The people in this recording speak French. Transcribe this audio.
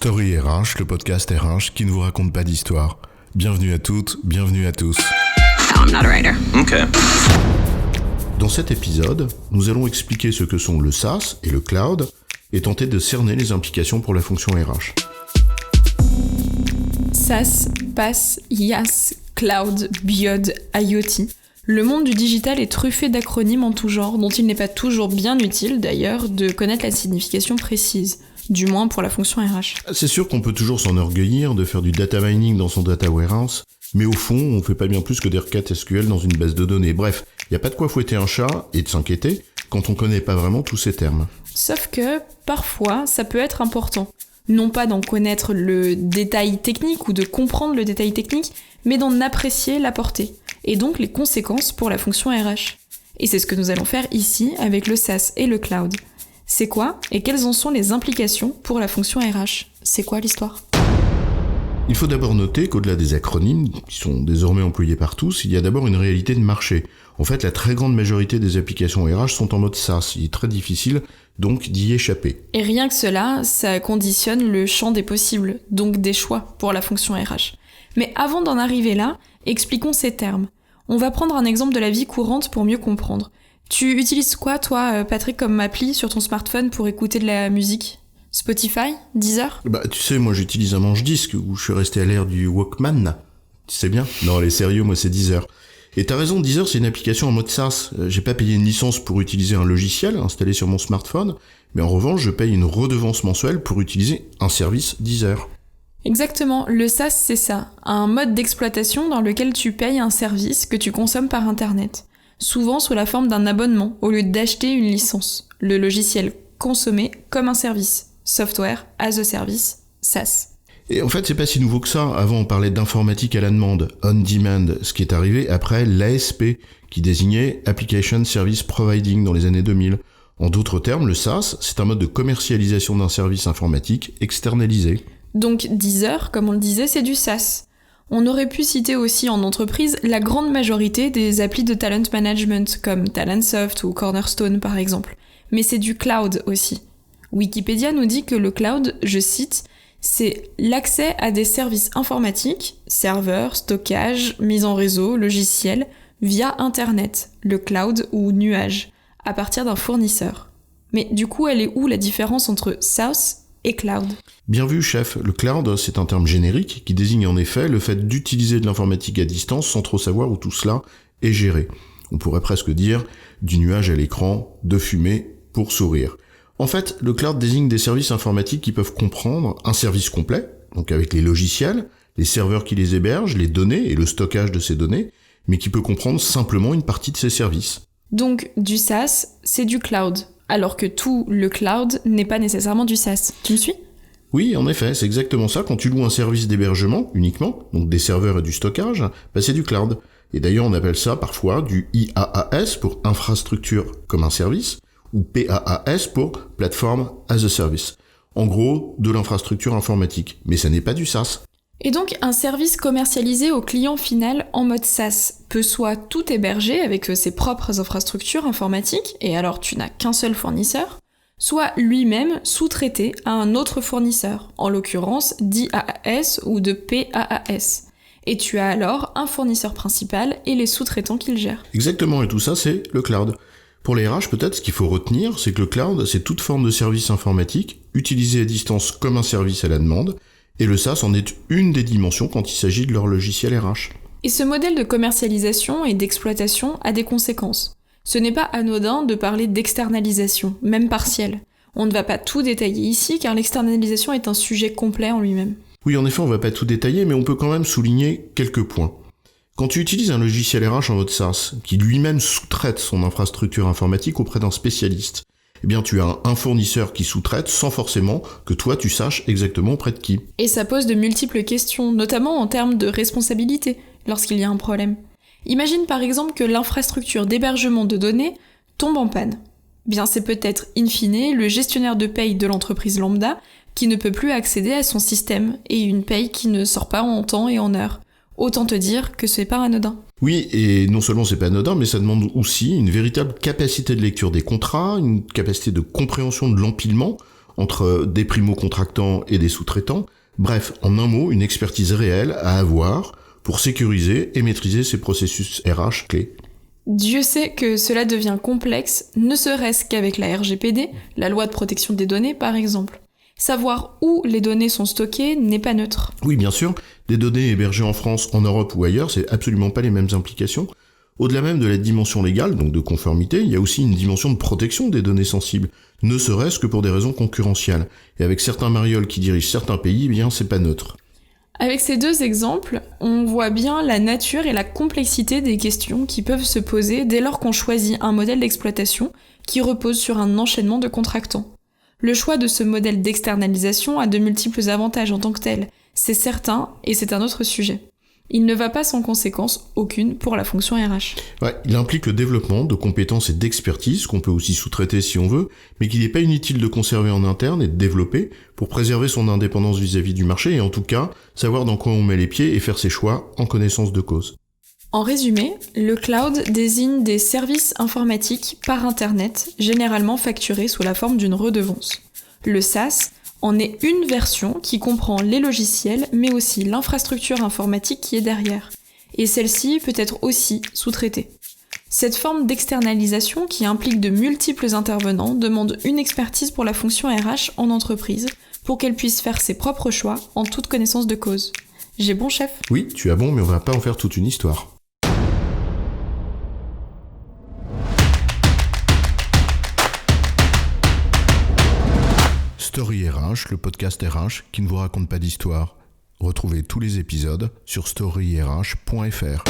Story RH, le podcast RH qui ne vous raconte pas d'histoire. Bienvenue à toutes, bienvenue à tous. No, I'm not a writer. Okay. Dans cet épisode, nous allons expliquer ce que sont le SaaS et le cloud et tenter de cerner les implications pour la fonction RH. SaaS, PaaS, IaaS, Cloud, Biod, IoT. Le monde du digital est truffé d'acronymes en tout genre, dont il n'est pas toujours bien utile d'ailleurs de connaître la signification précise, du moins pour la fonction RH. C'est sûr qu'on peut toujours s'enorgueillir de faire du data mining dans son data warehouse, mais au fond, on fait pas bien plus que des requêtes SQL dans une base de données. Bref, y a pas de quoi fouetter un chat et de s'inquiéter quand on connaît pas vraiment tous ces termes. Sauf que, parfois, ça peut être important. Non pas d'en connaître le détail technique ou de comprendre le détail technique, mais d'en apprécier la portée, et donc les conséquences pour la fonction RH. Et c'est ce que nous allons faire ici avec le SaaS et le cloud. C'est quoi et quelles en sont les implications pour la fonction RH ? C'est quoi l'histoire ? Il faut d'abord noter qu'au-delà des acronymes, qui sont désormais employés par tous, il y a d'abord une réalité de marché. En fait, la très grande majorité des applications RH sont en mode SaaS. Il est très difficile donc d'y échapper. Et rien que cela, ça conditionne le champ des possibles, donc des choix pour la fonction RH. Mais avant d'en arriver là, expliquons ces termes. On va prendre un exemple de la vie courante pour mieux comprendre. Tu utilises quoi, toi, Patrick, comme appli sur ton smartphone pour écouter de la musique ? Spotify ? Deezer ? Tu sais, moi j'utilise un manche-disque où je suis resté à l'ère du Walkman. Tu sais bien ? Non, allez, sérieux, moi c'est Deezer. Et t'as raison, Deezer c'est une application en mode SaaS. J'ai pas payé une licence pour utiliser un logiciel installé sur mon smartphone, mais en revanche je paye une redevance mensuelle pour utiliser un service Deezer. Exactement, le SaaS c'est ça, un mode d'exploitation dans lequel tu payes un service que tu consommes par internet, souvent sous la forme d'un abonnement au lieu d'acheter une licence, le logiciel consommé comme un service, Software as a Service, SaaS. Et en fait, c'est pas si nouveau que ça. Avant, on parlait d'informatique à la demande, on demand, ce qui est arrivé après l'ASP, qui désignait Application Service Providing dans les années 2000. En d'autres termes, le SaaS, c'est un mode de commercialisation d'un service informatique externalisé. Donc Deezer, comme on le disait, c'est du SaaS. On aurait pu citer aussi en entreprise la grande majorité des applis de talent management, comme Talentsoft ou Cornerstone par exemple. Mais c'est du cloud aussi. Wikipédia nous dit que le cloud, je cite, c'est l'accès à des services informatiques, serveurs, stockage, mise en réseau, logiciels, via Internet, le cloud ou nuage, à partir d'un fournisseur. Mais du coup, elle est où la différence entre SaaS et cloud ? Bien vu, chef. Le cloud, c'est un terme générique qui désigne en effet le fait d'utiliser de l'informatique à distance sans trop savoir où tout cela est géré. On pourrait presque dire du nuage à l'écran, de fumée pour sourire. En fait, le cloud désigne des services informatiques qui peuvent comprendre un service complet, donc avec les logiciels, les serveurs qui les hébergent, les données et le stockage de ces données, mais qui peut comprendre simplement une partie de ces services. Donc, du SaaS, c'est du cloud, alors que tout le cloud n'est pas nécessairement du SaaS. Tu me suis ? Oui, en effet, c'est exactement ça. Quand tu loues un service d'hébergement uniquement, donc des serveurs et du stockage, c'est du cloud. Et d'ailleurs, on appelle ça parfois du IaaS pour infrastructure comme un service, ou PaaS pour Platform as a Service. En gros, de l'infrastructure informatique. Mais ça n'est pas du SaaS. Et donc, un service commercialisé au client final en mode SaaS peut soit tout héberger avec ses propres infrastructures informatiques, et alors tu n'as qu'un seul fournisseur, soit lui-même sous-traité à un autre fournisseur, en l'occurrence d'IaaS ou de PaaS. Et tu as alors un fournisseur principal et les sous-traitants qu'il gère. Exactement, et tout ça, c'est le cloud. Pour les RH, peut-être, ce qu'il faut retenir, c'est que le cloud, c'est toute forme de service informatique, utilisé à distance comme un service à la demande, et le SaaS en est une des dimensions quand il s'agit de leur logiciel RH. Et ce modèle de commercialisation et d'exploitation a des conséquences. Ce n'est pas anodin de parler d'externalisation, même partielle. On ne va pas tout détailler ici, car l'externalisation est un sujet complet en lui-même. Oui, en effet, on va pas tout détailler, mais on peut quand même souligner quelques points. Quand tu utilises un logiciel RH en mode SaaS, qui lui-même sous-traite son infrastructure informatique auprès d'un spécialiste, eh bien tu as un fournisseur qui sous-traite sans forcément que toi tu saches exactement auprès de qui. Et ça pose de multiples questions, notamment en termes de responsabilité, lorsqu'il y a un problème. Imagine par exemple que l'infrastructure d'hébergement de données tombe en panne. Bien c'est peut-être, in fine, le gestionnaire de paye de l'entreprise lambda qui ne peut plus accéder à son système et une paye qui ne sort pas en temps et en heure. Autant te dire que c'est pas anodin. Oui, et non seulement c'est pas anodin, mais ça demande aussi une véritable capacité de lecture des contrats, une capacité de compréhension de l'empilement entre des primo-contractants et des sous-traitants. Bref, en un mot, une expertise réelle à avoir pour sécuriser et maîtriser ces processus RH clés. Dieu sait que cela devient complexe, ne serait-ce qu'avec la RGPD, la loi de protection des données par exemple. Savoir où les données sont stockées n'est pas neutre. Oui, bien sûr, des données hébergées en France, en Europe ou ailleurs, c'est absolument pas les mêmes implications. Au-delà même de la dimension légale, donc de conformité, il y a aussi une dimension de protection des données sensibles, ne serait-ce que pour des raisons concurrentielles. Et avec certains marioles qui dirigent certains pays, eh bien c'est pas neutre. Avec ces deux exemples, on voit bien la nature et la complexité des questions qui peuvent se poser dès lors qu'on choisit un modèle d'exploitation qui repose sur un enchaînement de contractants. Le choix de ce modèle d'externalisation a de multiples avantages en tant que tel, c'est certain, et c'est un autre sujet. Il ne va pas sans conséquence aucune pour la fonction RH. Ouais, il implique le développement de compétences et d'expertise qu'on peut aussi sous-traiter si on veut, mais qu'il n'est pas inutile de conserver en interne et de développer pour préserver son indépendance vis-à-vis du marché et en tout cas savoir dans quoi on met les pieds et faire ses choix en connaissance de cause. En résumé, le cloud désigne des services informatiques par Internet, généralement facturés sous la forme d'une redevance. Le SaaS en est une version qui comprend les logiciels, mais aussi l'infrastructure informatique qui est derrière. Et celle-ci peut être aussi sous-traitée. Cette forme d'externalisation, qui implique de multiples intervenants, demande une expertise pour la fonction RH en entreprise, pour qu'elle puisse faire ses propres choix en toute connaissance de cause. J'ai bon, chef ? Oui, tu as bon, mais on va pas en faire toute une histoire. Story RH, le podcast RH qui ne vous raconte pas d'histoire. Retrouvez tous les épisodes sur storyrh.fr.